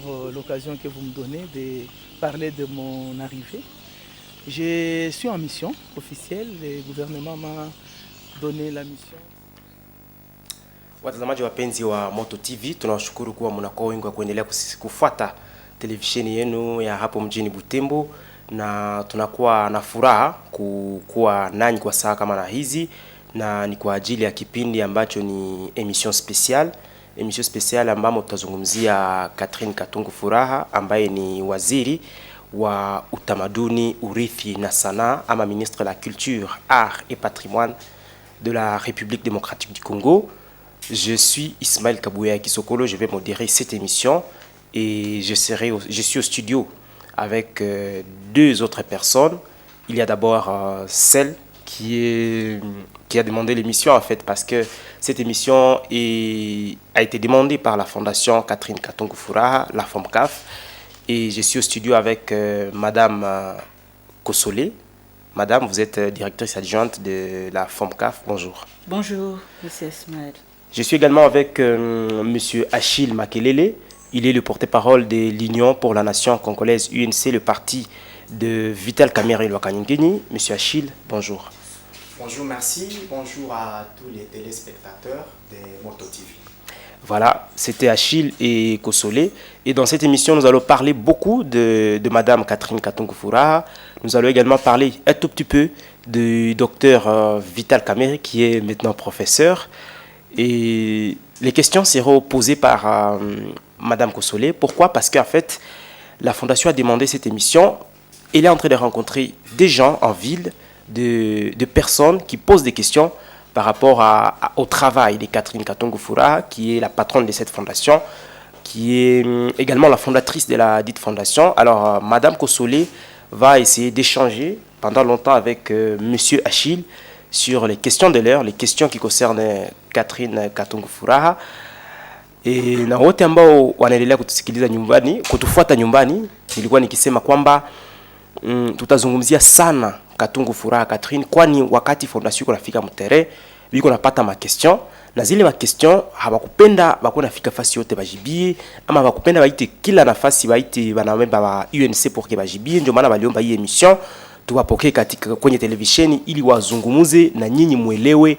pour l'occasion que vous me donnez de parler de mon arrivée. Je suis en mission officielle, le gouvernement m'a donné la mission. Watazamaji wapenzi wa Moto TV, tunawashukuru kuwa mnakuwa wengi wa kuendelea kufuata televisheni yenu ya hapo mjini Butembo, na tunakuwa na furaha kuwa nanyi kwa saa kama na hizi, na ni kwa ajili ya kipindi ambacho ni emission special ambamo tutazungumzia Catherine Katungu Furaha ambaye ni waziri wa utamaduni, urithi na sanaa ama ministre de la culture, art et patrimoine de la République démocratique du Congo. Je suis Ismaël Kabouya Kisokolo, je vais modérer cette émission et je suis au studio avec deux autres personnes. Il y a d'abord celle qui a demandé l'émission en fait, parce que cette émission a été demandée par la fondation Catherine Katungu Furaha, la FOMCAF, et je suis au studio avec Madame Kosolé. Madame, vous êtes directrice adjointe de la FOMCAF. Bonjour. Bonjour, Monsieur Ismaël. Je suis également avec Monsieur Achille Makelele. Il est le porte-parole de l'Union pour la Nation congolaise UNC, le parti de Vital Kamerhe Lwakanyingeni. Monsieur Achille, bonjour. Bonjour, merci. Bonjour à tous les téléspectateurs de Moto TV. Voilà, c'était Achille et Kosolé. Et dans cette émission, nous allons parler beaucoup de Madame Catherine Katungu Furaha. Nous allons également parler un tout petit peu du docteur Vital Kamerhe, qui est maintenant professeur. Et les questions seront posées par Madame Kosolé. Pourquoi? Parce qu'en fait, la Fondation a demandé cette émission. Elle est en train de rencontrer des gens en ville, de personnes qui posent des questions par rapport au travail de Catherine Katungu Furaha, qui est la patronne de cette fondation, qui est également la fondatrice de la dite fondation. Alors, Madame Kosolé va essayer d'échanger pendant longtemps avec Monsieur Achille sur les questions de l'heure, les questions qui concernent Catherine Katungu Furaha. E na wote ambao wanaendelea kutusikiliza nyumbani, kutufuata nyumbani, nilikuwa nikisema kwamba tutazungumzia sana Katungu Furaha Catherine, kwani wakati fondation iko nafika mtere, biko napata ma question, na zile ma question hawakupenda bako nafika fasi yote bajibie, ama hawakupenda baite kila nafasi baite banamemba ba UNC pour que bajibie. Ndio maana baliomba hii emission tuwapokee katika kwenye televisheni ili wazungumuze na nyinyi muelewe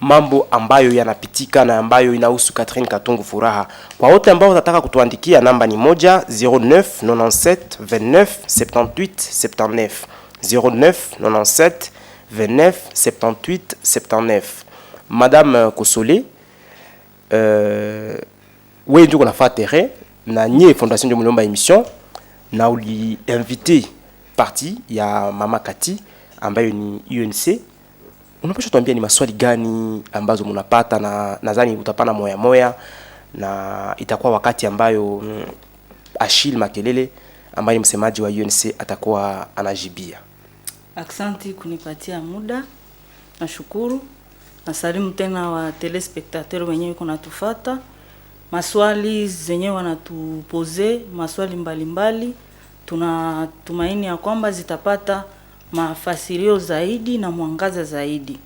mambo ambayo yanapitika na ambayo inahusu Catherine Katungu Furaha. Kwa wote ambao watataka kutuandikia, namba ni 09 97 29 78 79 09 97 29 78 79. Madame Kosolé, wewe ndio unafaa terrain na nyie fondation ndio mliomba emission na uli invité parti ya Mama Kati ambayo ni UNC. Unapaswa tuambia ni maswali gani ambazo mnapata, na nadhani utapana moya na itakuwa wakati ambayo Achille Makelele ambaye ni msemaji wa UNC atakuwa anajibia. Aksanti kunipatia muda. Nashukuru. Nasalimu tena wa telespectateur wenyewe kunatufuata. Maswali zenyewe wanatupoze, maswali mbalimbali. Tunatumaini ya kwamba zitapata mafasirio zaidi na mwangaza zaidi.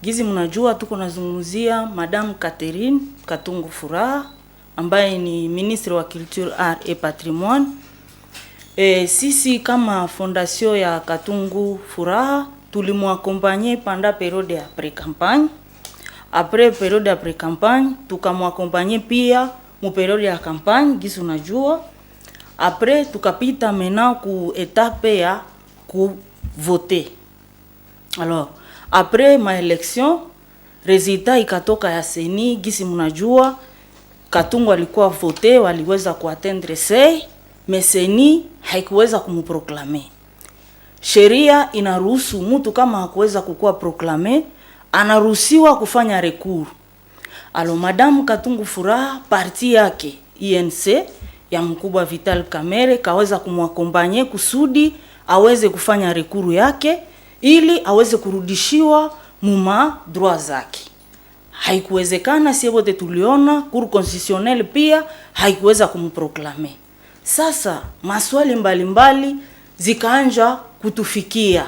Gizi mnajua tuko nazungumzia Madame Catherine Katungu Furaha ambaye ni ministre wa culture, art et patrimoine. Sisi kama fondation ya Katungu Furaha tulimwakompanye pendant période ya pré-campagne. Après période ya pré-campagne tukamwakompanye pia mu période ya campagne, gizi unajua. Après tukapita maintenant ku étape ya ku voter. Alors, après ma élection, résultat ikatoka ya seni, gisi mnajua Katungu alikuwa vote, waliweza kuatendre sei, mais seni haikuweza kumuproklame. Sheria inaruhusu mtu kama hakuweza kukua proklame, anaruhusiwa kufanya recours. Alors, Madame Katungu Furaha, parti yake INC ya mkubwa Vital Kamerhe kaweza kumwakompanye kusudi aweze kufanya rekuru yake ili aweze kurudishiwa muma droit zake. Haikuwezekana, si wote tuliona, Cour constitutionnelle pia haikuweza kumproklame. Sasa maswali mbalimbali zikaanja kutufikia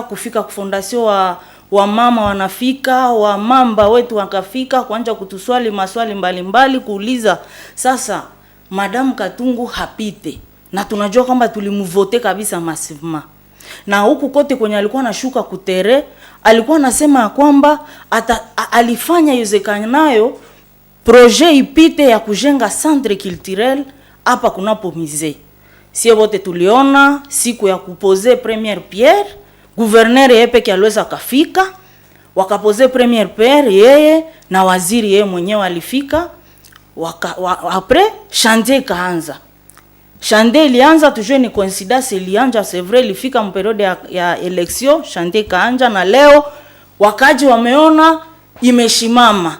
kufika ku fondation wamama wanafika, wamamba wetu wakafika kuanza kutuswali maswali mbalimbali kuuliza sasa Madam Katungu hapite. Na tunajua kwamba tulimvote kabisa massivement. Na huku kote kwenye alikuwa anashuka kutere, alikuwa anasema kwamba alifanya yozekanayo projet ipite ya kujenga centre culturel hapa kunapo musée. Sie wote tuliona siku ya kupoze première pierre, gouverneur yeye peke aliweza kafika, wakapoze première pierre yeye na waziri yeye mwenyewe alifika, après chantier kaanza. Chantier ilianza, tujue ni coïncidence ilianza, c'est vrai ilifika mperiode ya election, chantier kaanza na leo wakaji wameona imeshimama.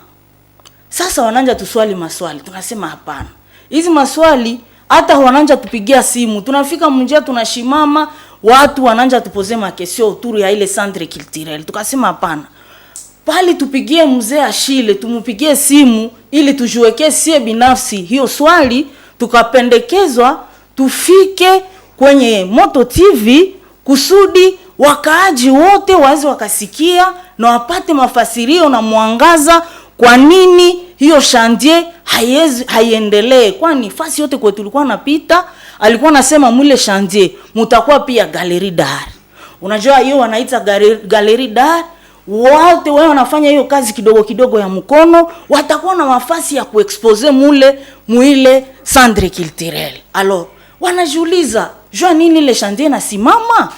Sasa wananja tuswali maswali, tunasema hapana. Hizi maswali hata wananja tupigia simu, tunafika mnjia tunashimama, watu wananja tupoze makesio autour ya ile centre culturel. Tukasema hapana. Pali tupigie mzee Achille, tumupigie simu ili tujuweke sie binafsi hiyo swali, tukapendekezwa tufike kwenye Moto TV kusudi wakaaji wote wazi wakasikia na wapate mafasirio na mwangaza kwa nini hiyo chantier haiendelee. Kwani fasi yote kwa tulikuwa napita alikuwa nasema mwile chantier mutakuwa pia galerie d'art. Unajua hiyo wanaita galerie d'art, wote wao wanafanya hiyo kazi kidogo kidogo ya mkono, watakuwa na nafasi ya kuexpose muile centre culturel. Alors wanajiuliza jua nini ile chantier na simama?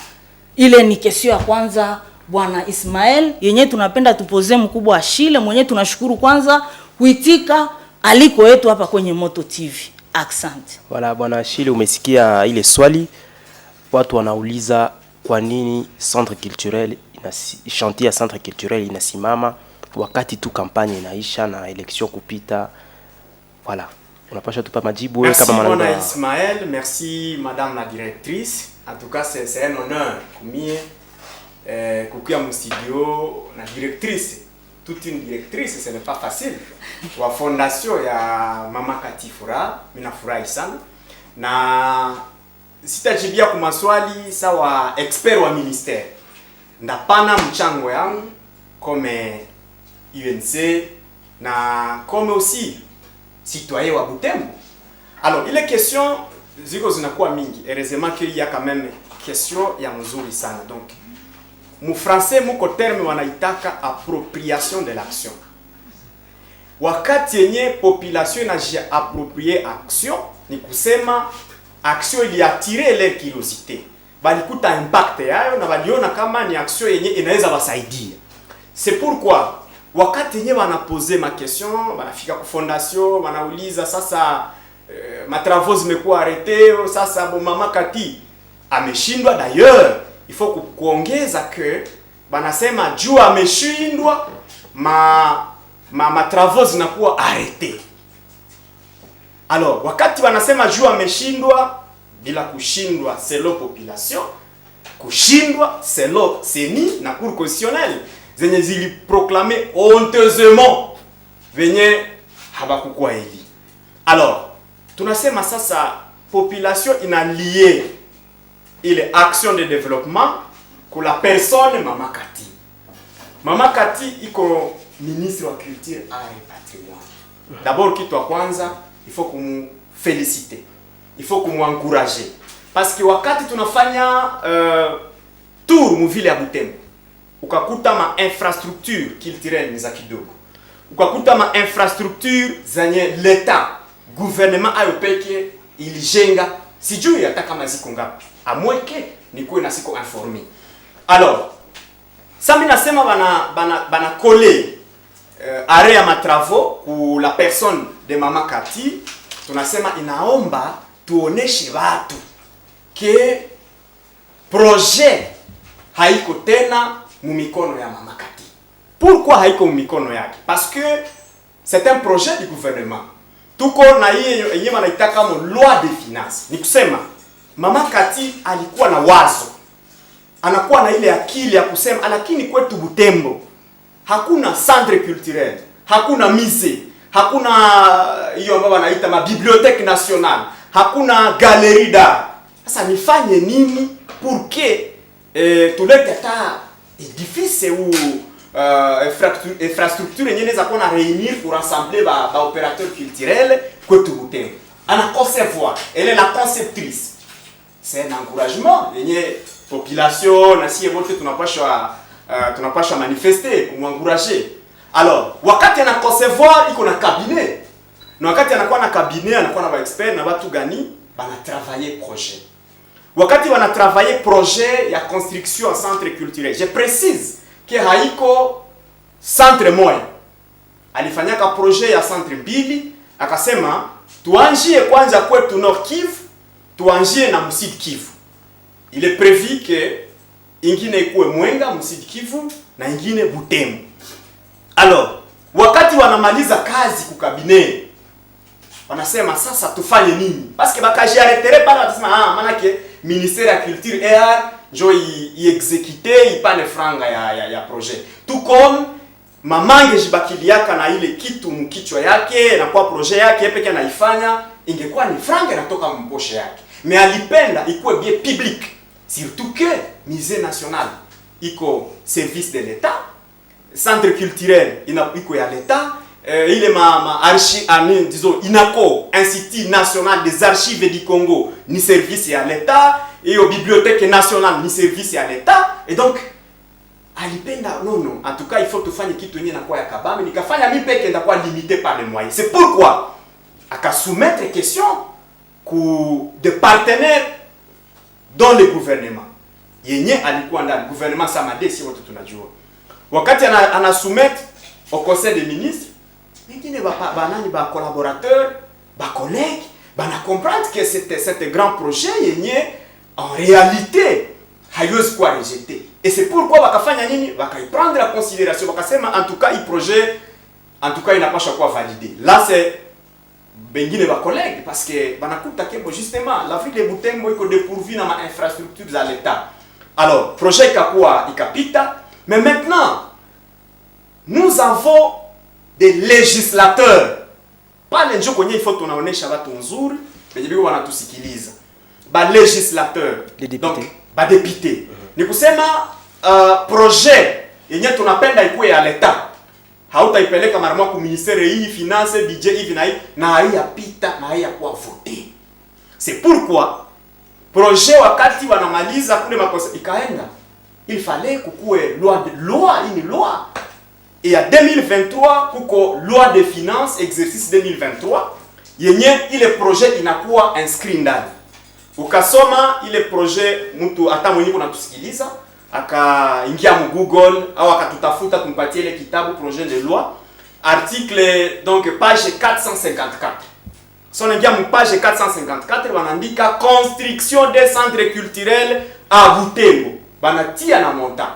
Ile ni kesio ya kwanza Bwana Ismael yenye tunapenda tupoze mkubwa Achille, mwenye tunashukuru kwanza kuitika aliko wetu hapa kwenye Moto TV. Accent. Voilà, Bwana Achille, umesikia ile swali watu wanauliza kwa nini centre culturel chantier ya centre culturel inasimama wakati tu kampanye inaisha na election kupita. Voilà. Unapasha tupa majibu wewe kama mwanangu. Merci Bwana Ismael, merci madame la directrice. En tout cas c'est un honneur kumie kukuya mu studio na directrice. Toute une directrice, ce n'est pas facile. Wa fondation ya Mama Kati Furaha, mina furahi sana. Na sitajibia kwa maswali sawa expert wa ministère. Ndapana mchango yangu comme UNC na comme aussi citoyen wa Butembo. Alors, il est question ziko zinakuwa mingi. Heureusement qu'il y a quand même question ya mzuri sana. Donc mu français muko terme wanaitaka appropriation de l'action. Wakati yenye population inaji approprier action, ni kusema action ili attirer leur curiosité. Balikuta impact yayo na baliona kama ni action yenye inaweza basaidia. C'est pourquoi wakati yenye wanapoze ma question, banafika ku fondation, wanauliza sasa ma travaux zimekuwa arrêté, sasa bo Mama Kati ameshindwa. D'ailleurs, il faut kuongeza que banasema juu ameshindwa ma travaux zinakuwa arrêté. Alors, wakati wanasema juu ameshindwa, bila kushindwa selon population, kushindwa selon CENI na cour constitutionnelle zenye zili proclamer honteusement venye habakukuwa hivi. Alors, tunasema sasa population ina lié ile action de développement pour la personne Mama Kati. Mama Kati iko ministre wa culture art et patrimoine. D'abord kitu wa kwanza, il faut kumféliciter. Il faut kumwencourager. Parce que wakati tunafanya tour mu ville ya Butembo, ukakuta ma infrastructure culturelle ni za kidogo. Ukakuta ma infrastructure zenye l'État, gouvernement ayo peke ilijenga, sijui hata kama ziko ngapi. Amweke nikuwe na siko informé. Alors, ça mimi nasema bana coller arrêt ya matravaux pour la personne de Mama Kati. Tunasema inaomba tuoneshe watu ke projet haiko tena mu mikono ya Mama Kati. Pourquoi haiko mu mikono yake? Parce que c'est un projet du gouvernement. Tuko na yeye wanaitaka mo loi de finances. Ni kusema Mama Kati alikuwa na wazo, anakuwa na ile akili ya kusema, lakini kwetu Butembo hakuna centre culturel, hakuna musée, hakuna hiyo ambayo wanaita ma bibliothèque nationale, hakuna galerie d'art. Sasa nifanye nini pour que tulete ta édifice ou infrastructure yenye inaweza kuwa na réunir pour rassembler ba opérateurs culturels kwetu Butembo. Ana concevoir, elle est la conceptrice. C'est un encouragement yenye population na sie wote tunapaswa manifester kumwencourager. Alors, wakati ana concevoir iko na cabinet. Na wakati anakuwa na cabinet, anakuwa na ba expert na watu gani bana travailler projet. Wakati wana travailler projet ya construction ya centre culturel. Je précise que haiko centre moja. Alifanyaka projet ya centre mbili, akasema tuanjie kwanza kwetu Nord Kivu, tuanjie na Sud Kivu. Il est prévu que ingine ikuwe Mwenga Sud Kivu na ingine Butembo. Alors, wakati wanamaliza kazi kukabinet, wanasema sasa tufanye nini? Parce que bakajiaretere pale watasema maana ke ministère ya culture et art njo iexécuter ipane franga ya projet. Tout comme mamange jibakiliaka na ile kitu mkichwa yake na kwa projet yake peke anaifanya, ingekuwa ni franga inatoka mposhe yake. Mais alipenda ikuwe bien public, surtout que musée national iko service de l'État, centre culturel iko ya l'État, ile disons INACO, Institut national des archives du Congo, ni service ya l'État, et au bibliothèque nationale ni service ya l'État. Et donc alipenda non, en tout cas il faut tufanye kitu yenye nakuwa ya kabambe, nikafanya mimi peke ndakuwa limité par les moyens. C'est pourquoi akasoumettre question ku de partenaires dans le gouvernement yenye alikuwa ndani gouvernement Samade, si wote tunajua. Wakati ana soumettre au conseil des ministres, mingine ba collaborateurs, ba collègues, bana comprendre que c'était grand projet yenye en réalité haiwezi kuwa rejeté. Et c'est pourquoi bakafanya nini? Bakaiprendre la considération, bakasema en tout cas il projet en tout cas inapaswa kuwa validé. Là c'est bengine ba collègues parce que banakuta kembo justement la ville de Butembo iko dépourvue na ma infrastructure za l'État. Alors projet ikakuwa ikapita, mais maintenant nous avons des législateurs. Pale njo kwenye ifo tunaonesha watu nzuri, benye biko wanatusikiliza. Ba législateurs, les députés. Donc ba députés. Ni kusema projet yenye tunapenda ikuwe ya l'État. Hautaipeleka mara moja ku ministère hii finance budget hivi na haiyapita na haiyakuwa voté. C'est pourquoi projet wakati wanamaliza kule makosa ikaenda, il fallait kukuwe une loi. Et à 2023 kuko loi de finances exercice 2023 yenye ile projet inakuwa inscrit ndani. Ukasoma ile projet, mtu hata mwenye kunatusikiliza akaingia mu Google au akatutafuta tumpatie ile kitabu projet de loi, article donc page 454. Son ingia mu page 454 wanaandika construction des centres culturels à Butembo. Banatia na montant.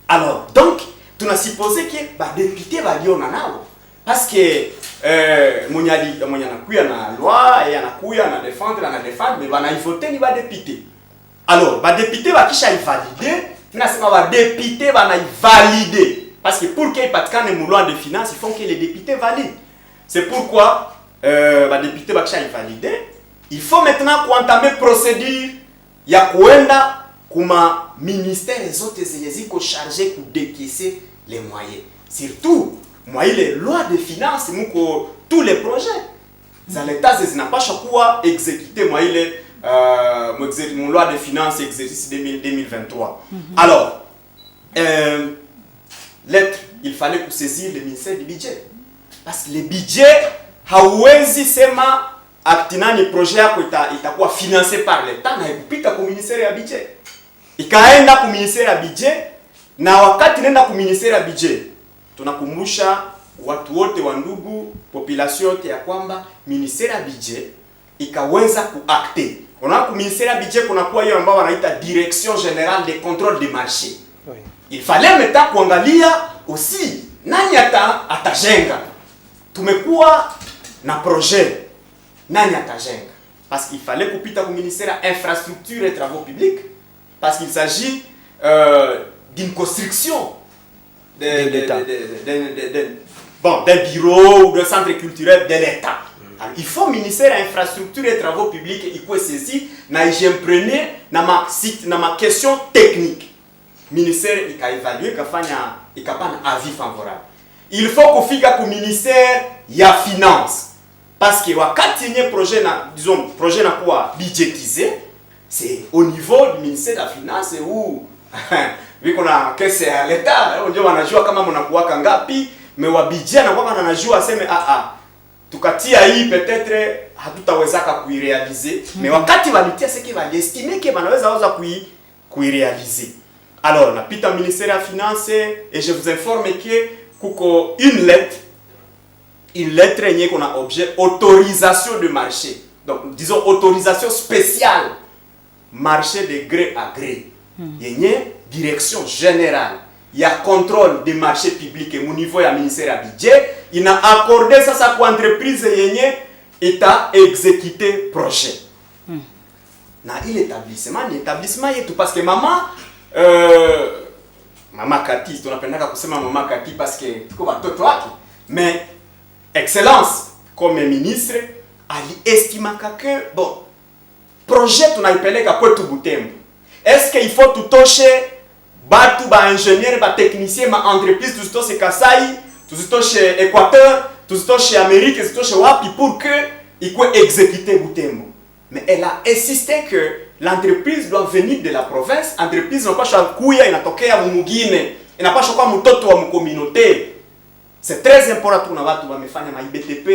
Alors donc tunasupposer que ba député baliona nao parce que mwenye anakuya na loi et anakuya na défendre mais bana voter ni ba député. Alors ba député bakisha valider, tunasema ba député bana valider parce que pour qu'il patikane mu loi de finances, il faut que les députés valident. C'est pourquoi ba député bakisha valider, il faut maintenant entamer procédure ya kuenda kuma ministère zote zenye ziko chargé ku décaisser les moyens. Surtout moi les lois de finances muko tous les projets za l'État zinapaswa kuwa exécuter moi ile mon loi de finances exercice 2023. Alors lettre, il fallait que saisir le ministère du budget parce que le budget hauwezi sema aktinani projet yako itakuwa financé par l'État na ikupita kwa ministère ya budget. Ikaenda ku ministère ya budget, na wakati nenda ku ministère ya budget tunakumbusha watu wote wa ndugu population yote ya kwamba ministère ya budget ikaweza kuacte. Unaona ku ministère ya budget kuna kwa hiyo ambao wanaita direction générale des contrôles des marchés. Oui. Il fallait maintenant kuangalia aussi nani atajenga. Tumekuwa na projet nani atajenga parce qu'il fallait kupita ku ministère ya infrastructure et travaux publics parce qu'il s'agit d'une construction d'un bureau ou d'un centre culturel de l'État. Il faut ministère infrastructure et travaux publics ikuwe saisi na ijemprene na ma question technique. Ministère ikaevaluer kafanya ikapana avis favorable. Il faut kufika ku ministère ya finance parce que wakati yenye projet na kuwa budgétisé, c'est au niveau du ministère de la finance où viko na kese ya leta ndio wanajua kama mnakuwaka ngapi, mais wa budget na kwa anajua aseme tukatia hii peut-être hatutawezaka kuirealiser, mais wakati walitia seki waliestime que wanaweza kuirealiser. Alors napita ministère ya finance et je vous informe que kuko une lettre yenye kuna objet autorisation de marché. Donc disons autorisation spéciale marché de gré à gré. Yenye direction générale ya contrôle des marchés publics au niveau ya ministère ya budget, il a accordé ça pour entreprise yenye eta exécuter projet. Na il établissement yetu parce que mama Kati, tunapendaka kusema mama Kati parce que tuko watoto wake, mais excellence comme ministre aliestimaka que bon projet tunaipeleka kwetu Butembo, est-ce qu'il faut tutoshe batu ba ingénieur ba technicien ma entreprise tuzitoshe Kasai, tuzitoshe Équateur, tuzitoshe Amérique, tuzitoshe wapi pour que ikwe exécuter Butembo. Mais elle a insisté que l'entreprise doit venir de la province. Entreprise inapaswa kuya inatokea mumugine, inapaswa kwa mtoto wa communauté. C'est très important pour watu wamefanya ma IBTP.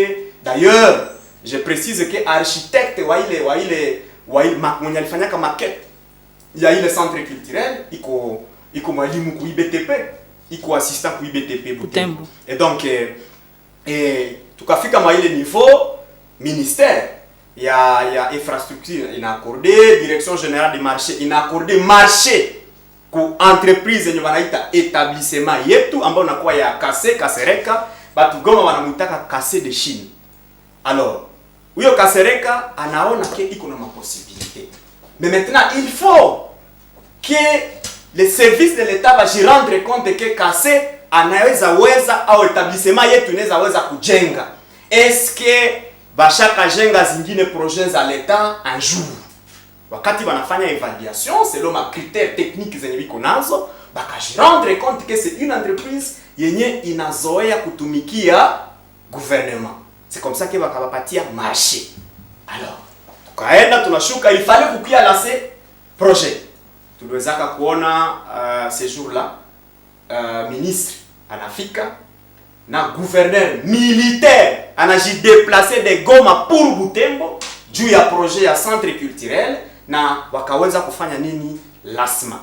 D'ailleurs, je précise que architecte wa ile mwenye alifanya kama maquette ya ile centre culturel iko mwalimu ku IBTP, iko assistant ku IBTP Butembo. Et donc tukafika mwa ile niveau ministère ya infrastructure ina accordé, direction générale des marchés ina accordé marché ku entreprise yenye wanaita établissement yetu ambao nakuwa ya Kasereka, batu Goma wanamutaka Kase de Chine. Alors huyo Kasereka anaona ke iko na possibilité, mais maintenant il faut que les services de l'État va s'y rendre compte que Kase anaweza au établissement yetu inaweza weza kujenga. Est-ce que bashaka jenga zingine projets za l'État un jour? Wakati wanafanya évaluation selon ma critères techniques zenye biko nazo, bakaji rendre compte que c'est une entreprise yenye inazoea kutumikia gouvernement. C'est comme ça que bakabapatia marché. Alors, tukaenda tunashuka, il fallait kukia lancer projet. Tuliwezaka kuona ces jours-là ministre anafika na gouverneur militaire anajideplacer de Goma pour Butembo juu ya projet ya centre culturel na wakaweza kufanya nini lasma.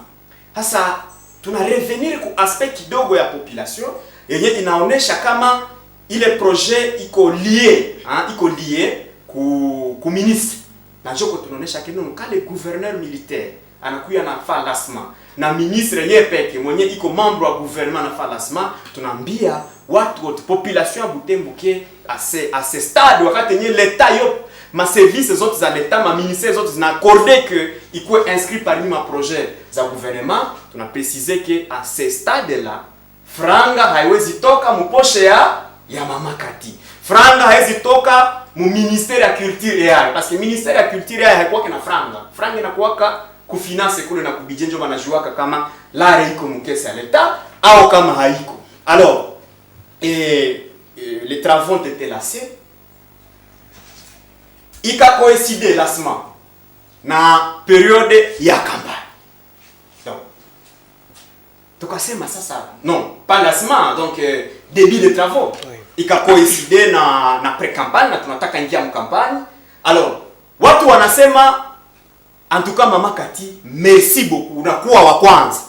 Sasa tuna revenir ku aspect kidogo ya population yenye inaonesha kama ile projet iko lié ku ministre na joko tunaonesha kino kale gouverneur militaire anakuya na falasma na ministre yeye peke mwenye iko membre wa gouvernement na falasma. Tunaambia watu wote population ya Butembo ke à ce stade wakati yenye l'État yo ma services zote za l'État ma ministère zote zina accordé que iko inscrit parmi ma projet za gouvernement. Tuna préciser que à ce stade là franga haiwezi toka muposhe ya mama Kati, franga haiwezi toka mu ministère ya culture ya parce que ministère ya culture ya haikuwa na franga inakuwa kufinance kule na kubijenjo wanajuaka kama lare iko mukesa ya l'État au kama haiko. Alors les travaux ont été lancés, ika coïncide lancement na période ya campagne. Donc tukasema sasa non pas lancement, donc début de travaux. Oui. Ika coïncide na pré-campagne na tunataka ingia mkampani. Alors watu wanasema en tout cas mama Kati merci beaucoup unakuwa wa kwanza.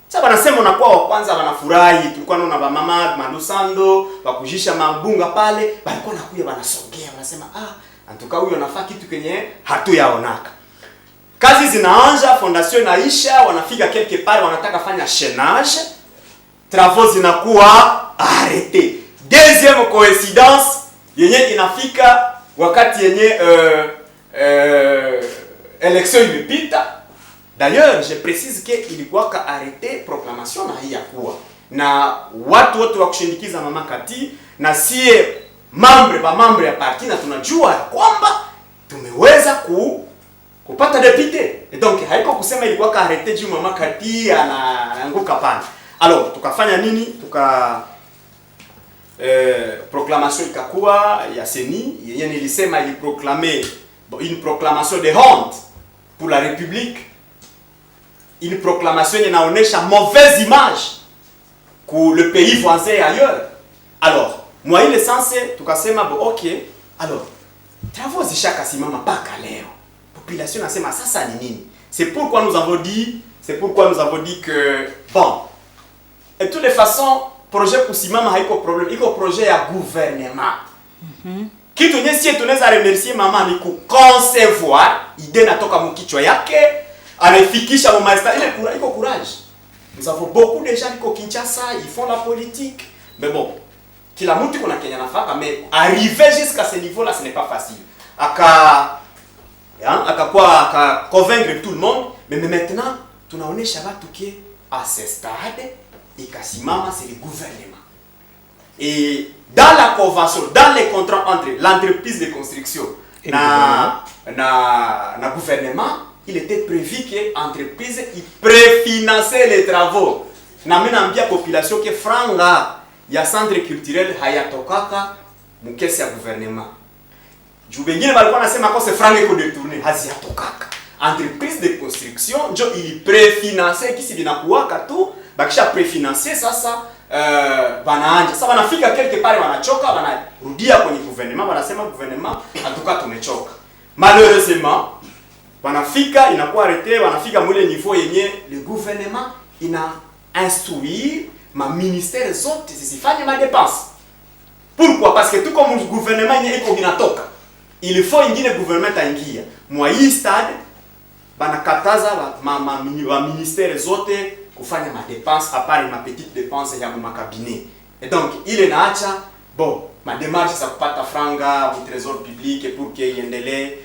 Sasa wanasema unakuwa wa kwanza, wanafurahi. Tulikuwa naona ba mama Mandosando wakujisha mabunga pale, walikuwa nakuja wanasogea wanasema en tout cas huyo anafaa kitu kenye hatuyaonaka. Kazi zinaanza, fondation inaisha, wanafika quelque part wanataka fanya chaînage, travaux zinakuwa arrêté. Deuxième coïncidence yenye inafika wakati yenye élection imepita. D'ailleurs, je précise que ilikuwa ka arrêté proclamation na hii yakuwa na watu wote wa kushindikiza mama Kati na sie membre ya parti na tunajua kwamba tumeweza kupata député. Et donc haiko kusema ilikuwa ka arrêté juu mama Kati anaanguka pana. Alors tukafanya nini? Proclamation ikakuwa ya CENI yenye nilisema iliproclamer une proclamation de honte pour la République, une proclamation qui inaonesha mauvaise image pour le pays voisin et ailleurs. Alors moi ile sens tukasema ok, alors travaux zishakasimama mpaka leo, population nasema sasa ni nini? C'est pourquoi nous avons dit que bon, et de toutes les façons projet kusimama haiko problème, iko projet ya gouvernement. Kitu nye sie tunaweza remercier mama ni kuconcevoir idée natoka mkichwa yake, anafikisha mu master ile iko courage. Nous avons beaucoup de gens qui au Kinshasa, ils font la politique. Mais bon, kila mtu kuna Kenya nafaka, mais arriver jusqu'à ce niveau là ce n'est pas facile. Aka convaincre tout le monde, mais maintenant tunaonesha watu ki à ce stade ikasimama c'est le gouvernement. Et dans la convention, dans les contrats entre l'entreprise de construction et le gouvernement, il était prévu que l'entreprise préfinançait les travaux. Na mena mbia population que franga ya centre culturel hayatokaka mukesi ya gouvernement. Juu bengine balikuwa nasema kwa c'est franga iko détourné haziyatokaka. Entreprise de construction njo ili préfinancer kisi binakuwaka tu bakisha préfinancer sasa banaanja sasa wanafika quelque part wanachoka wanarudia kwenye gouvernement wanasema gouvernement atuka tumechoka. Malheureusement wanafika inakuwa arrêté wanafika mwile niveau yenye le gouvernement ina instruire ma ministère zote zisifanye ma dépenses. Pourquoi? Parce que tout comme le gouvernement yenye iko binatoka il faut ingine gouvernement taingia mwa hii stade banakataza wa ministère zote kufanya ma dépenses à part ma petite dépense ya ma cabinet. Et donc il inaacha bon ma démarche za kupata franga au trésor public pour que iendelee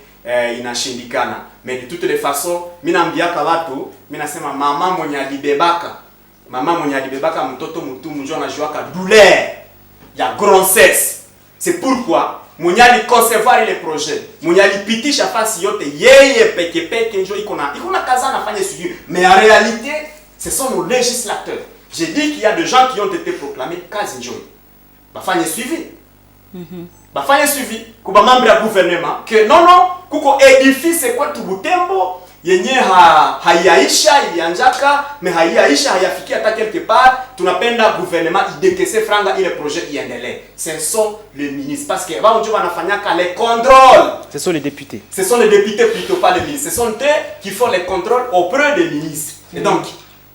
inashindikana. Mais de toutes les façons mimi naambiaka watu mimi nasema mama mwenye alibebaka mtoto mtu mjo anajuaka douleur ya grossesse. C'est pourquoi mwenye aliconcevoir ile projet mwenye alipitisha fasi yote yeye peke njo iko na kaza anafanya suivi. Mais en réalité ce sont nos législateurs. J'ai dit qu'il y a des gens qui ont été proclamés kazi njo bafanye suivi. Bafanye suivi kuba membre ya gouvernement que non kuko edifice kwetu Butembo yenye haiyaisha ilianjaka mais haiyaisha hayafikia hata quelque part tunapenda gouvernement idekese franga ile projet iendelee. Ce sont les ministres parce que wao ndio wanafanyaka les contrôles. Ce sont les députés. Ce sont les députés plutôt pas les ministres. Ce sont eux qui font les contrôles auprès des ministres. Et donc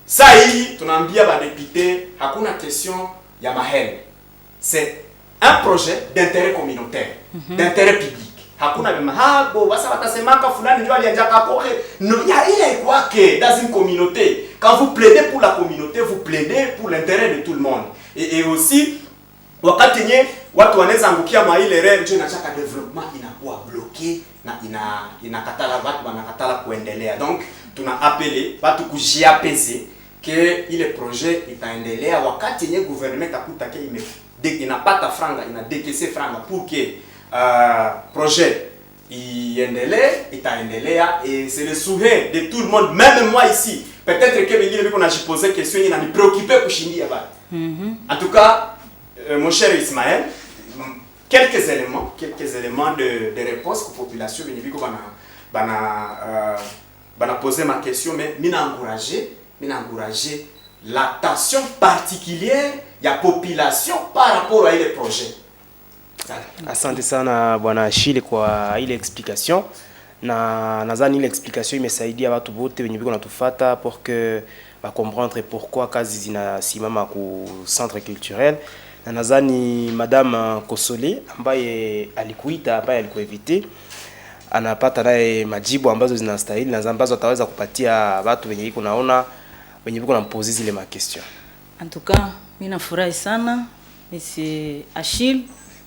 ça hii tunaambia ba députés hakuna question ya mahele. C'est un projet d'intérêt communautaire, d'intérêt public. Hakuna bemahago basa batasemaka fulani ndio alianjaka koke. No, ya ile kwake dans une communauté. Quand vous plaidez pour la communauté, vous plaidez pour l'intérêt de tout le monde. Et aussi wakati nye watu wanaweza angukia ma ile rere ndio inachaka development inakuwa bloqué na inakatala watu wanakatala kuendelea. Donc tuna appeler watu kujiapese que ile projet itaendelea wakati nye gouvernement takuta ke inapata franga inadekese franga pour que projet iendelee itaendelea et c'est le souhait de tout le monde, même moi ici. Peut-être que wengine biko najiposer question ina ni préoccuper kushindia bali. En tout cas mon cher Ismaël, quelques éléments de réponse pour population venir biko bana poser ma question mais mina encourager l'attention particulière ya population par rapport à ile projet. Asante sana bwana Achille kwa ile explication na nadhani ile explication imesaidia watu wote wenye biko natufuata pour que ba comprendre pourquoi kazi zinasimama ku centre culturel. Na nadhani madame Kosole ambaye alikuinvite anapata naye majibu ambazo zinastahili na ambazo ataweza kupatia watu wenye iko naona wenye biko namposer zile ma question. En tout cas, mimi nafurahi sana monsieur Achille,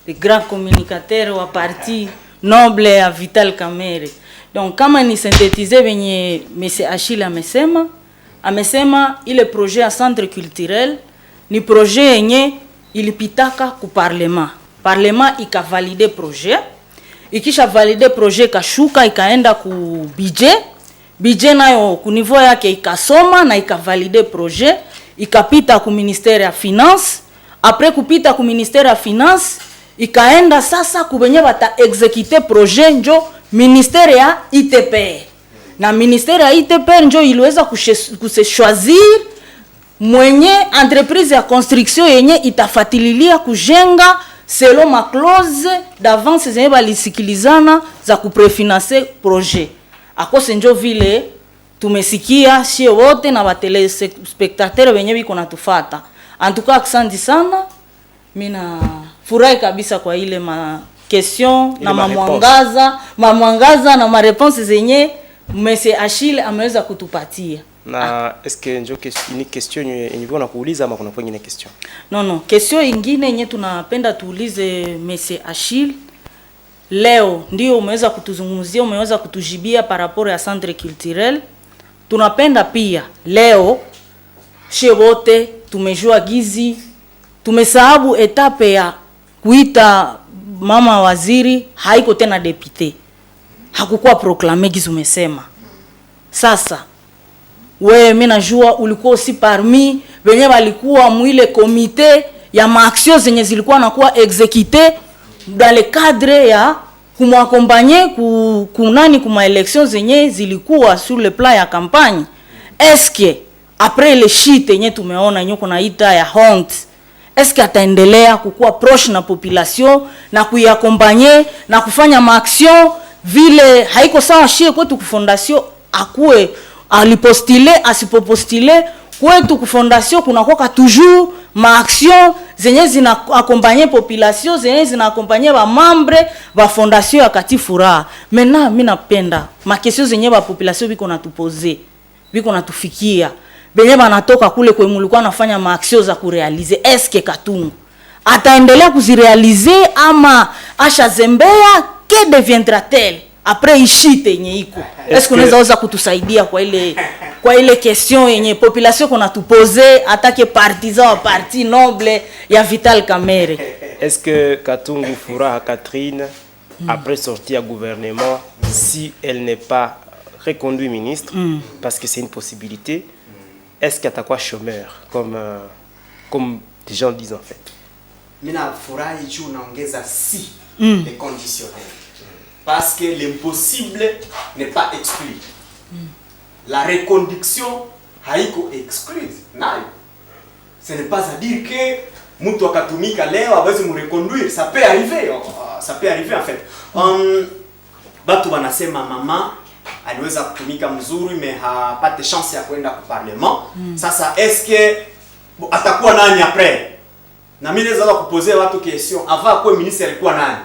le grand communicateur wa parti noble ya Vital Kamerhe. Donc kama ni synthétiser venye monsieur Achille amesema ile projet ya centre culturel ni projet yenye ilipitaka ku parlement ikavalide projet, ikisha valide projet kashuka ikaenda ku budget nayo ku niveau yake ikasoma na ikavalide projet ikapita ku ministère ya finance, après kupita ku ministère ya finance ikaenda sasa kubenye bata exécuter projet njo ministère ya ITPR. Na ministère ya ITPR njo iliweza kuse choisir mwenye entreprise ya construction yenye itafatililia kujenga selon ma clause d'avance zenye balisikilizana za kuprefinancer projet. Akose njo vile tumesikia shie wote na batele spectateur wenye biko natufata. En tout cas asante sana. Mina furahi kabisa kwa ile ma question na mamwangaza na ma réponse zenye Monsieur Achille ameweza kutupatia. Na eske njo ni question yenye kuuliza ama kuna nyingine question? Non, question ingine yenye tunapenda tuulize Monsieur Achille. Leo ndio umeweza kutuzungumzia, umeweza kutujibia par rapport ya centre culturel. Tunapenda pia leo she wote tumejua gizi, tumesahabu etape ya kuita mama waziri haiko tena député. Hakukuwa proclamé gizi umesema. Sasa wewe mimi najua ulikuwa aussi parmi wenye walikuwa mwile komite ya maaction zenye zilikuwa nakuwa exécuter dans le cadre ya kumaccompagner kunani kuma élection zenye zilikuwa sur le plan ya campagne. Est-ce que après le shit yenye tumeona nyoko naita ya honte, est-ce que ataendelea kukuwa proche na population na kuiaccompagner na kufanya maaction vile haiko sawa shie kwetu ku fondation akue alipostile asipopostile kwetu ku fondation kunakoka toujours ma action zenye zina accompagner population, zenye zina accompagner ba membre ba fondation ya Kati Furaha. Maintenant mimi napenda ma question zenye ba population biko natuposer, biko natufikia, benye banatoka kule kwa mulikuwa nafanya ma action za kurealize. Est-ce que Katungu ataendelea kuzirealize ama asha zembea? Que deviendra-t-elle après ishite yenye iko? Est-ce que unaweza kutusaidia kwa ile question yenye population qu'on a tout posé attaquer partisan parti noble ya Vital Kamerhe? Est-ce que Katungu Furaha Catherine après sortir à gouvernement, si elle n'est pas reconduite ministre, parce que c'est une possibilité, est-ce qu'elle est quoi chômeur comme des gens disent en fait? Mina furahi juu naongeza si les conditionnels. Parce que l'impossible n'est pas exclu. La reconduction haiko exclue. Ce n'est pas à dire que mtu akatumika leo aweze mreconduire. Ça peut arriver. Ça peut arriver en fait. Batu wanasema mama aliweza kutumika mzuri mais hapate chance ya kwenda kwa parlement. Sasa est-ce que atakuwa nani après? Na mimi naweza kuposer watu question avant quoi ministre alikuwa nani?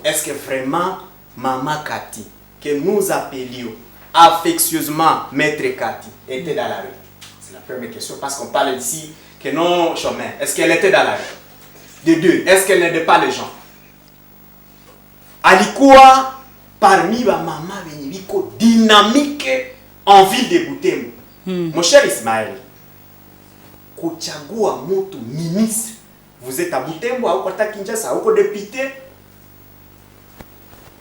Est-ce que vraiment Maman Kati, que nous appelions affectueusement Maître Kati, était dans la rue? C'est la première question, parce qu'on parle ici que non chômeur. Est-ce qu'elle était dans la rue? De deux, est-ce qu'elle n'aidait pas les gens? Alikuwa parmi les mamans venibiko dynamique en ville de Butembo. Mon cher Ismaël, kuchagua mtu ministre, vous êtes à Butembo, au Kota Kinshasa, au député,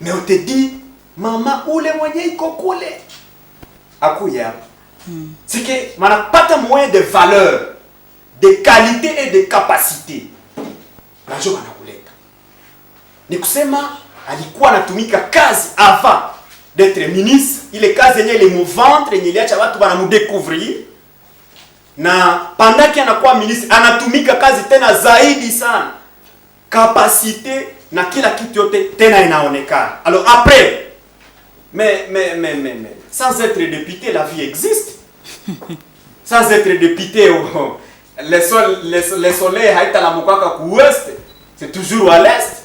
mais on te dit, maman, où les moyens ils coulent? Akuya. C'est que, on n'a pas de moyens de valeur, de qualité et de capacité. Najo wanakuleta. Ni kusema, alikuwa anatumika kazi avant d'être ministre, ile kazi yenye ile mouvantre, yenye iliacha watu wanamudécouvrir. Na pendant qu'il anakuwa ministre, anatumika kazi tena zaidi sana. Capacité na kila kitu yote tena inaonekana. Alors après, mais sans être député, la vie existe. Sans être député, le soleil haita la mukaka ku ouest, c'est toujours à l'est.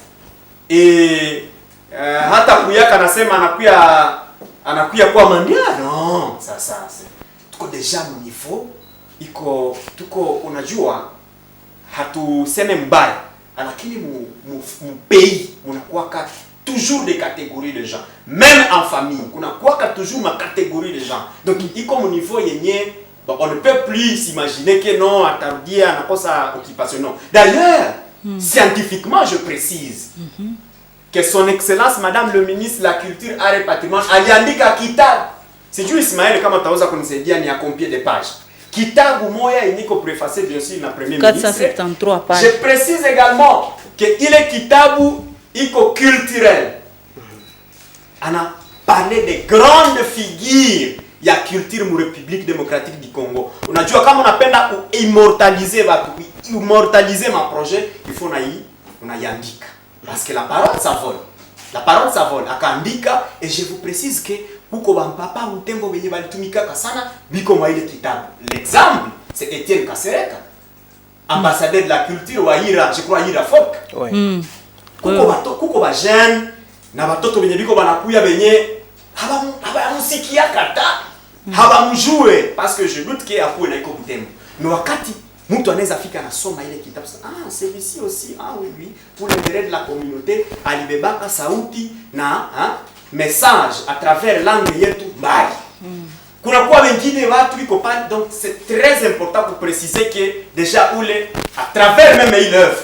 Et hata kuyaka nasema anakuya kwa mandia. Non, ça c'est tuko déjà au niveau iko tuko unajua hatuseme mbaya. Lakini mu pays munakuwa toujours des catégories de gens, même en famille kunakuwa toujours ma catégorie de gens. Donc iko mu niveau yenye on ne peut plus s'imaginer que non atarudia anakosa occupation. Non. D'ailleurs, scientifiquement je précise que son excellence madame le ministre de la culture, art et patrimoine aliandika kitabu. Sijui Ismaël kama utaweza kunisaidia ni ya combien de pages. kitabu moya iniko préfacé bien sûr na premier ministre 473 pages. Je précise également que ile kitabu iko culturel. Ana parlé de grandes figures ya culture mu République démocratique du Congo. Unajua kama unapenda immortaliser watu, immortaliser ma projet, il faut unaiandika. Parce que la parole ça vole. La parole ça vole. Akaandika et je vous précise que kuko bampapa utembo benye balitumika sana biko mwa ile kitabu. L'exemple c'est Étienne Kasereka, ambassadeur de la culture wa Ira, je crois Ira Folk. Ouais. Kuko ba jeune na batoto benye biko banakuya benye haba musikia kata haba mjue parce que je doute que akuwe na iko Butembo. Mais wakati mtu anaweza fika na soma ile kitabu celui-ci aussi oui pour l'intérêt de la communauté alibebaka sauti na message à travers langue yetu mbali. Kuna kwa wengine watu biko pale, donc c'est très important pour préciser que déjà à travers même ile œuvre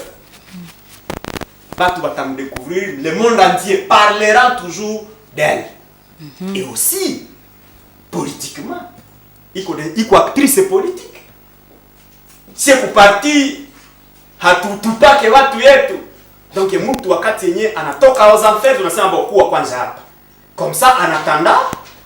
batu batam découvrir, le monde entier parlera toujours d'elle. Et aussi politiquement iko actrice politique. C'est parti hatutupake watu yetu. Donc mtu wakati yenye anatoka aux enfers tunasema bokuwa kwanza hapa. Comme ça en attendant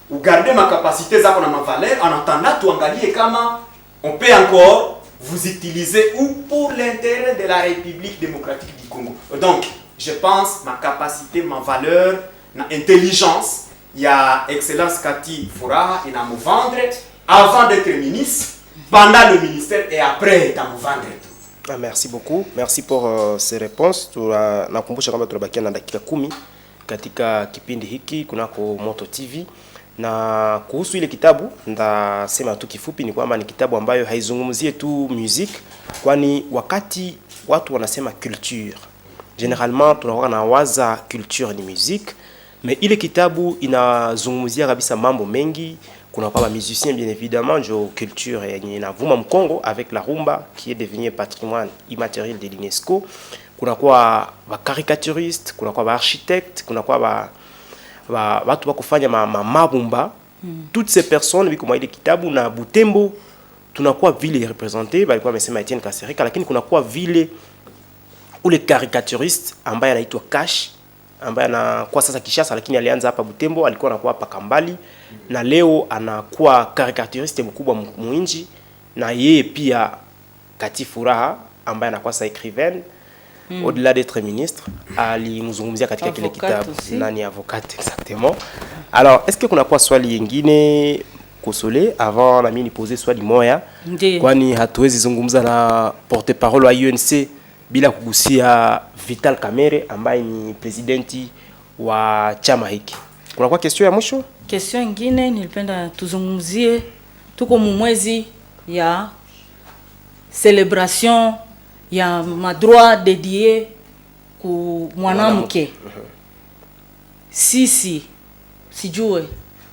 ou garder ma capacité zako na ma valeur, en attendant tuangalie kama on peut encore vous utiliser ou pour l'intérêt de la République démocratique du Congo. Donc je pense ma capacité, ma valeur, ma intelligence, il y a excellence Kati Furaha ina me vendre avant d'être ministre, pendant le ministère et après ina me vendre. Merci beaucoup. Merci pour ces réponses. Nakumbusha kwamba tunabakia na dakika 10 katika kipindi hiki kunako Moto TV. Na kuhusu ile kitabu ndasema tu kifupi ni kwamba ni kitabu ambayo haizungumzie tu music, kwani wakati watu wanasema culture généralement tunakuwa na waza culture ni musique, mais ile kitabu inazungumzia kabisa mambo mengi. Kuna kwa ba musiciens bien évidemment, jo culture yenye inavuma Mkongo avec la rumba qui est devenue patrimoine immatériel de l'UNESCO. Kuna kwa ba caricaturiste, kuna kwa ba architecte, kuna kwa ba watu wa kufanya mabumba. Toutes ces personnes biko mwa ile kitabu na Butembo tunakuwa vile representé, balikuwa wamesema Etienne Kasereka, lakini kuna kwa vile ule caricaturiste ambaye anaitwa Cash, ambaye anakuwa sasa Kishasa lakini alianza hapa Butembo, alikuwa anakuwa hapa Kambali na leo anakuwa caricaturiste mkubwa muinji, na yeye pia Kati Furaha ambaye anakuwa sa écrivaine au-delà d'être ministre, alimzungumzia katika kile kitabu na ni avocate exactement. Alors est-ce que kuna kwa swali yingine Kosole avant na mimi nipoze swali moya, kwani hatuwezi zungumza na porte-parole wa UNC bila kugusia Vital Kamerhe ambaye ni presidenti wa chama hiki. Kuna kwa question ya mwisho? Question nyingine nilipenda tuzungumzie, tuko mwezi ya celebration ya madroit dédié ku mwanamke. Sisi sijue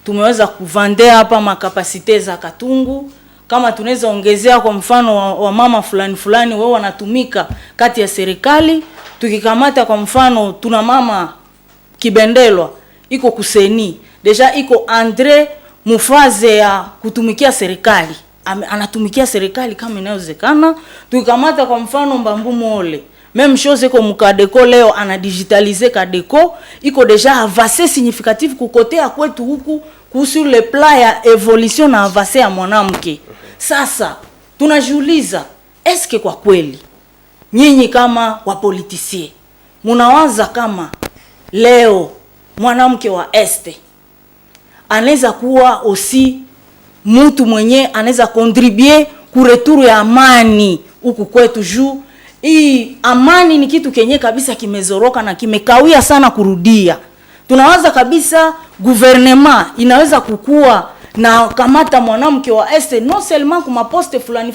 tumeweza kuvandea hapa makapasite za Katungu, kama tunaweza ongezea kwa mfano wa mama fulani wao wanatumika kati ya serikali. Tukikamata kwa mfano tuna mama Kibendelwa iko kuseni deja, iko Andre mufaze ya kutumikia serikali, anatumikia serikali kama inawezekana. Tukikamata kwa mfano Mbambu Mole même chose ko mukadeko leo ana digitaliser kadeko, iko deja avancé significatif kukotea kwetu huku kuhusu le plan ya evolution na avancé ya mwanamke. Sasa tunajiuliza, eske kwa kweli nyinyi kama wapolitisie munawaza kama leo mwanamke wa este anaweza kuwa aussi mtu mwenye anaweza contribuer ku retour ya amani huku kwetu? Juu hii amani ni kitu kenye kabisa kimezoroka na kimekawia sana kurudia. Tunawaza kabisa gouvernement inaweza kukua na kamata mwanamke wa este non seulement kuma poste fulani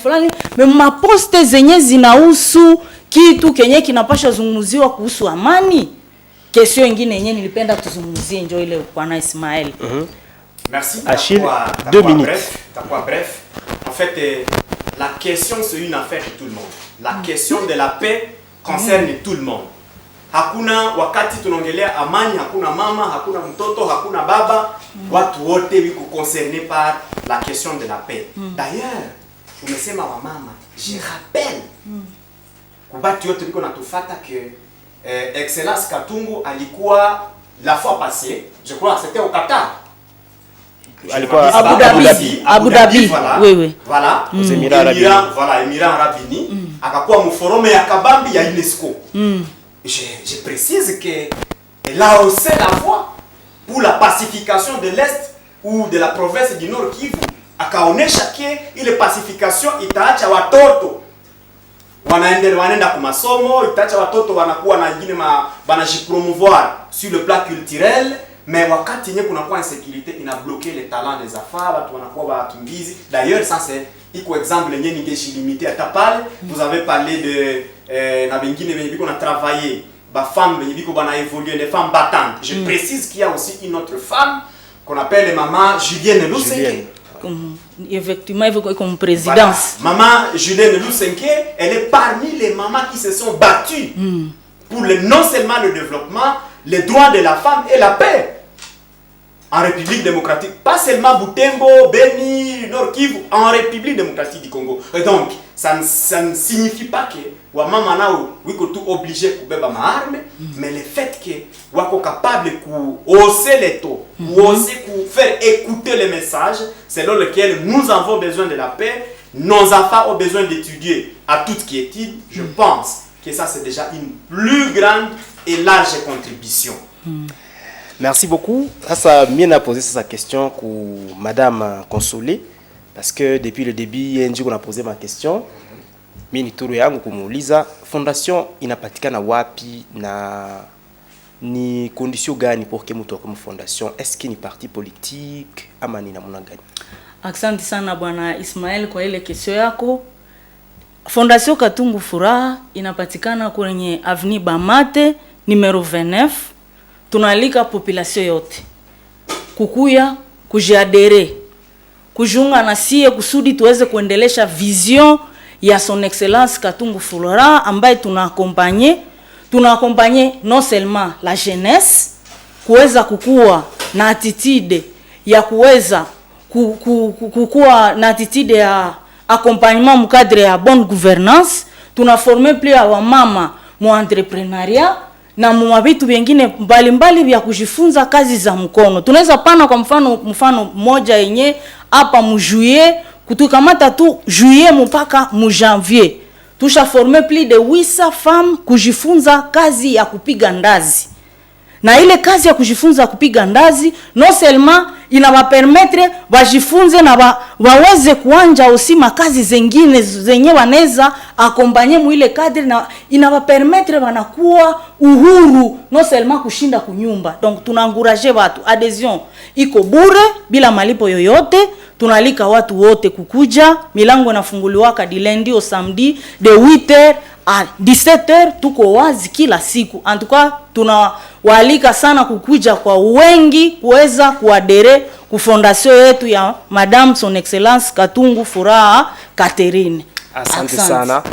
mais ma poste zenye zinahusu kitu kenye kinapasha zungumziwa kuhusu amani. Question nyingine yenyewe nilipenda tuzungumzie njoo ile kwa na Ismaël. Merci Achille, 2 minutes. Bref. En fait, la question c'est une affaire de tout le monde. La question de la paix concerne tout le monde. Hakuna wakati tunaongelea amani, hakuna mama, hakuna mtoto, hakuna baba, watu wote wiko concernés par la question de la paix. D'ailleurs, umesema wa mama, je rappelle kubati yote biko natufata que Excellence Katungu alikuwa la fois passée, je crois c'était au Qatar. Alikuwa Abu Dhabi. Voilà. Oui. Voilà. Émirats Arabes Unis. Akakuwa muforome ya kabambi ya UNESCO. Je précise que elle a haussé la voix pour la pacification de l'Est ou de la province du Nord Kivu. Akaonesha ke ile pacification itaacha watoto wanaenda kwa masomo, itaacha watoto wanakuwa na ingine banajipromouvoir sur le plan culturel, mais wakati yenye kunakuwa insécurité ina bloquer les talents des affaires, watu wanakuwa wakimbizi. D'ailleurs ça c'est iko exemple yenye ningejilimiter hata pale. Vous avez parlé de na bengine benye biko na travailler ba femme benye biko bana évoluer, les femmes battantes. Je précise qu'il y a aussi une autre femme qu'on appelle maman Julienne Lusenke. Effectivement, il faut comme présidence. Voilà. Maman Julienne Lusenke, elle est parmi les mamans qui se sont battues pour non seulement le développement, les droits de la femme et la paix en République démocratique. Pas seulement Butembo, Beni, Nord Kivu, en République démocratique du Congo. Et donc, ça ne signifie pas que wamama nao wiko tout obligé kubeba maarme, mais le fait que wako capable de hausser les taux, hausser faire écouter les messages selon lesquels nous avons besoin de la paix, nos enfants ont besoin d'étudier à toute quiétude. Je pense que ça c'est déjà une plus grande et large contribution. Merci beaucoup. Ça m'a posé cette question pour Madame Consolé, parce que depuis le début, on a posé ma question. Mimi turu yangu kumuuliza fondation inapatikana wapi na ni condition gani pour que mtu akome fondation? Est-ce que ni parti politique ama ni namna gani? Asante sana bwana Ismael kwa ile kesho yako. Fondation Katungu Furaha inapatikana kwenye Avenue Bamate numero 29. Tunalika population yote kukuya kujiadere kujiunga na sie kusudi tuweze kuendelesha vision ya son excellence Katungu Furaha ambaye tunaaccompagner non seulement la jeunesse kuweza kukua na attitude ya kuweza kukua na attitude ya accompagnement mu cadre ya bonne gouvernance, tunaformer plus ya wamama mu entrepreneuria na mu vitu vingine mbalimbali vya kujifunza kazi za mkono. Tunaweza pana kwa mfano moja yenye hapa mu juillet kutukamata tu juillet mpaka mu janvier tusha former plus de 800 femmes kujifunza kazi ya kupiga ndazi. Na ile kazi ya kujifunza kupiga ndazi non seulement inawapermettre wajifunze na waweze kuanja aussi makazi zingine zenye wanaweza akompanye mu ile cadre, na inawapermettre wanakuwa uhuru non seulement kushinda kunyumba. Donc tunaencourager watu, adhesion iko bure bila malipo yoyote. Tunalika watu wote kukuja, milango inafunguliwa kadi lundi au samedi de 8h à 17h, tuko wazi kila siku. En tout cas tunawaalika sana kukuja kwa wengi kuweza kuadere ku fondation yetu ya Madame Son Excellence Katungu Furaha Catherine. Asante sana.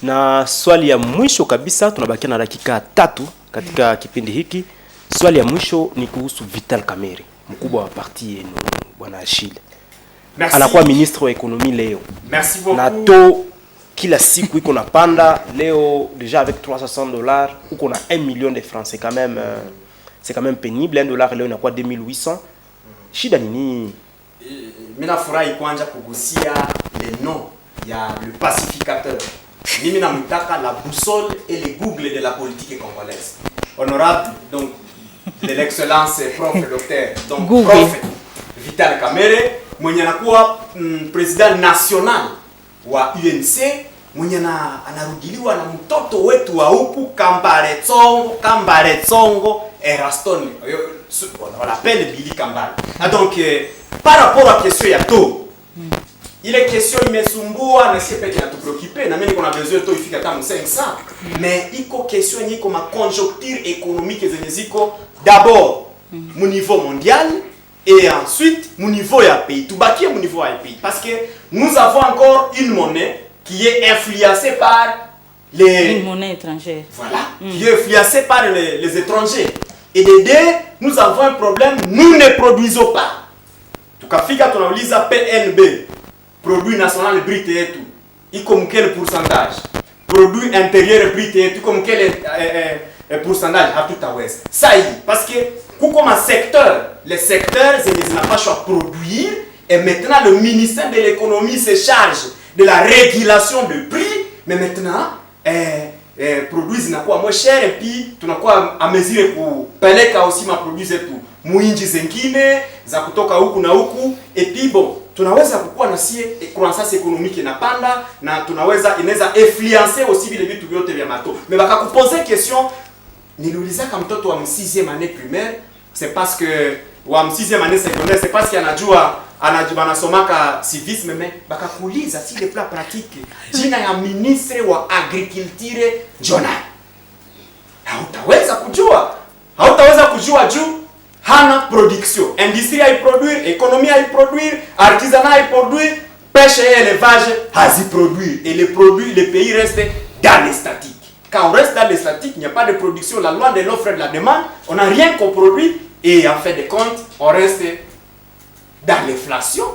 Na swali ya mwisho kabisa, tunabakia na dakika 3 katika kipindi hiki. Swali ya mwisho ni kuhusu Vital Kamerhe, mkubwa wa parti yenu bwana Achille. Merci. Anakuwa ministre wa ekonomi leo. Merci beaucoup. Na to kila siku iko na panda leo déjà avec $360 uko na 1 million de francs, c'est quand même pénible. $1 leo inakuwa 2800. Shida ni nini? Mimi nafurahi kwanza kugusia le nom ya le pacificateur. Mimi namtaka la boussole et le google de la politique congolaise. Honorable donc de l'excellence prof docteur donc Google. prof Vital Kamerhe mwenye anakuwa president national wa UNC, mwenye anarudiliwa na mtoto wetu wa huku Kambale Tsongo Eraston, on l'appelle Billy Kambale. Donc par rapport à question ya to, ile question imesumbua na sisi peke yetu preoccupé, na mimi niko na besoin to ifika kama 500, mais iko question yenye kama conjoncture économique zenye ziko d'abord mu niveau mondial et ensuite au niveau du pays, tout bâtir au niveau du pays, parce que nous avons encore une monnaie qui est influencée par une monnaie étrangère. Voilà, qui est influencée par les étrangers. Et de deux, nous avons un problème, nous ne produisons pas. En tout cas, fika tunauliza PNB, produit national brut yetu iko mkele pourcentage, produit intérieur brut yetu iko mkele pourcentage, hatutaweza sai parce que kuko ma secteur, les secteurs zenye zinapaswa produire, et maintenant le ministère de l'économie se charge de la régulation de prix, mais maintenant produits zinakuwa moins cher et puis tunakuwa à mesure kupeleka aussi ma produits zetu muinji zengine za kutoka huku na huku, et puis bon tunaweza kukua na sie croissance économique inapanda na tunaweza inaweza influencer aussi vile vitu vyote vya mato. Mais bakakuposer question, niliulizaka mtoto wa 6e année primaire, c'est parce que wa 6e année secondaire, c'est parce qu'il anajua anasomaka civisme, mais bakakuuliza si le plan pratique jina ya ministre wa agriculture Jona, hautaweza kujua juu hana production, industrie haiproduire, économie haiproduire, artisanat haiproduire, pêche et élevage haziproduire, et les pays restent dans les statiques. Quand on reste dans les statiques, il n'y a pas de production, la loi de l'offre et de la demande, on n'a rien qu'on produit, et en fait de compte, on reste dans l'inflation.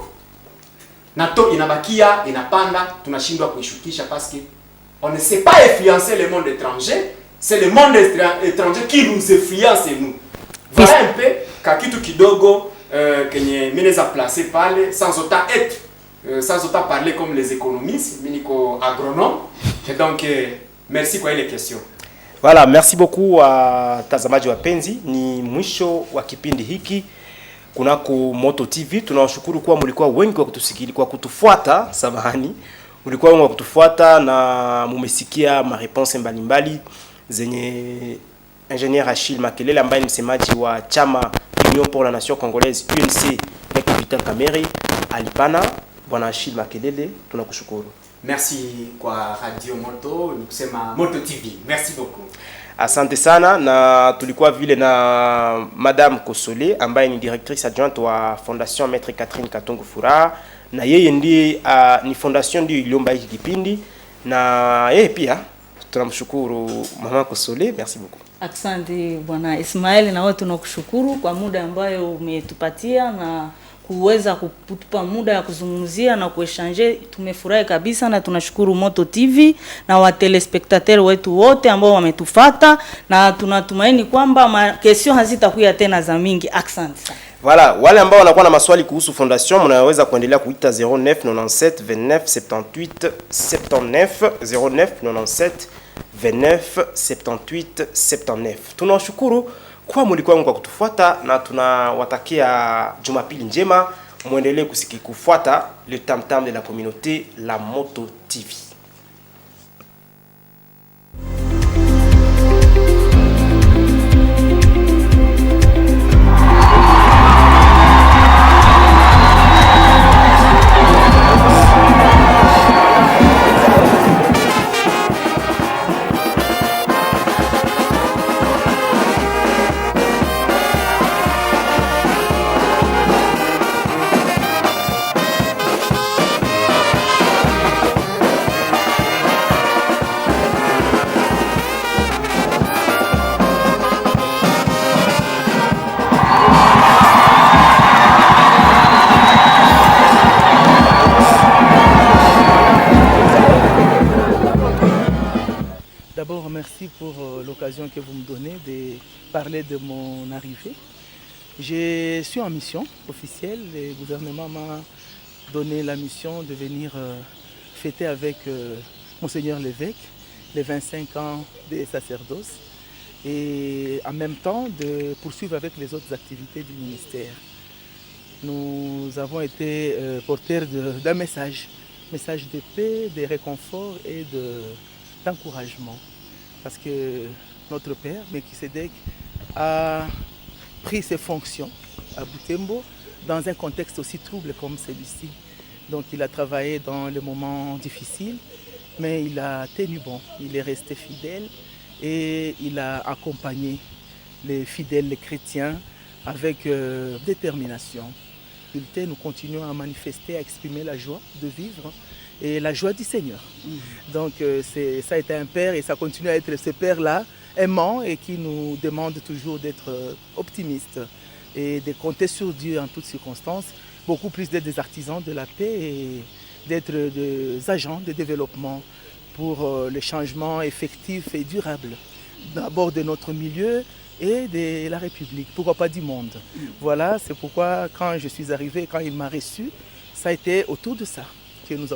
Nato inabakia inapanda, tunashindwa kuishukisha parce que on ne sait pas influencer le monde étranger, c'est le monde étranger qui nous influence nous. Voilà un peu kakitu kidogo kenye mineza placer pale sans autant être sans autant parler comme les économistes, miniko agronome, et donc merci kwa ile question. Voilà, merci beaucoup watazamaji wapenzi, ni mwisho wa kipindi hiki kunako Moto TV. Tunawashukuru kuwa mlikuwa wengi kwa kutusikiliza, kwa kutufuata, samahani. Mlikuwa wengi kwa kutufuata na mumesikia mareponse mbalimbali zenye Ingénieur Achille Makelele ambaye ni msemaji wa chama Union pour la Nation Congolaise UNC na Capital Kameri alipana. Bwana Achille Makelele, tunakushukuru. Merci kwa Radio Moto, nikusema Moto TV. Merci beaucoup. Asante sana, na tulikuwa vile na Madame Kosole ambaye ni directrice adjointe wa Fondation Maître Catherine Katungu Furaha, na yeye ndiye ni fondation ndiyo iliomba hiki kipindi, na yeye pia tunamshukuru Mama Kosole. Merci beaucoup. Asante Bwana Ismail, na wewe tunakushukuru kwa muda ambayo umetupatia na kuweza kutupa muda ya kuzungumzia na kuechange. Tumefurahi kabisa na tunashukuru Moto TV na wa telespectateur wetu wote ambao wametufuata, na tunatumaini kwamba kesho hazitakuwa tena za mingi. Asante sana. Voilà, wale ambao wanakuwa na maswali kuhusu fondation mnaweza kuendelea kuita 0997 29 78 79 0997 29 78 79. Tunawashukuru kwa mlikuwa kwa kutufuata na tunawatakia Jumapili njema. Muendelee kufuata le tam-tam de la communauté, la Moto TV. D'abord, merci pour l'occasion que vous me donnez de parler de mon arrivée. Je suis en mission officielle. Le gouvernement m'a donné la mission de venir fêter avec Monseigneur l'évêque les 25 ans de sacerdoce et en même temps de poursuivre avec les autres activités du ministère. Nous avons été porteurs d'un message de paix, de réconfort et d'encouragement. Parce que notre père, Melchisedec, a pris ses fonctions à Butembo dans un contexte aussi trouble comme celui-ci. Donc il a travaillé dans les moments difficiles, mais il a tenu bon, il est resté fidèle et il a accompagné les fidèles, les chrétiens, avec détermination. Nous continuons à manifester, à exprimer la joie de vivre et la joie du Seigneur. Donc ça a été un père et ça continue à être ce père-là, aimant et qui nous demande toujours d'être optimistes et de compter sur Dieu en toutes circonstances, beaucoup plus d'être des artisans de la paix et d'être des agents de développement pour le changement effectif et durable, d'abord de notre milieu et de la République, pourquoi pas du monde. Voilà, c'est pourquoi quand je suis arrivé, quand il m'a reçu, ça a été autour de ça que nous avons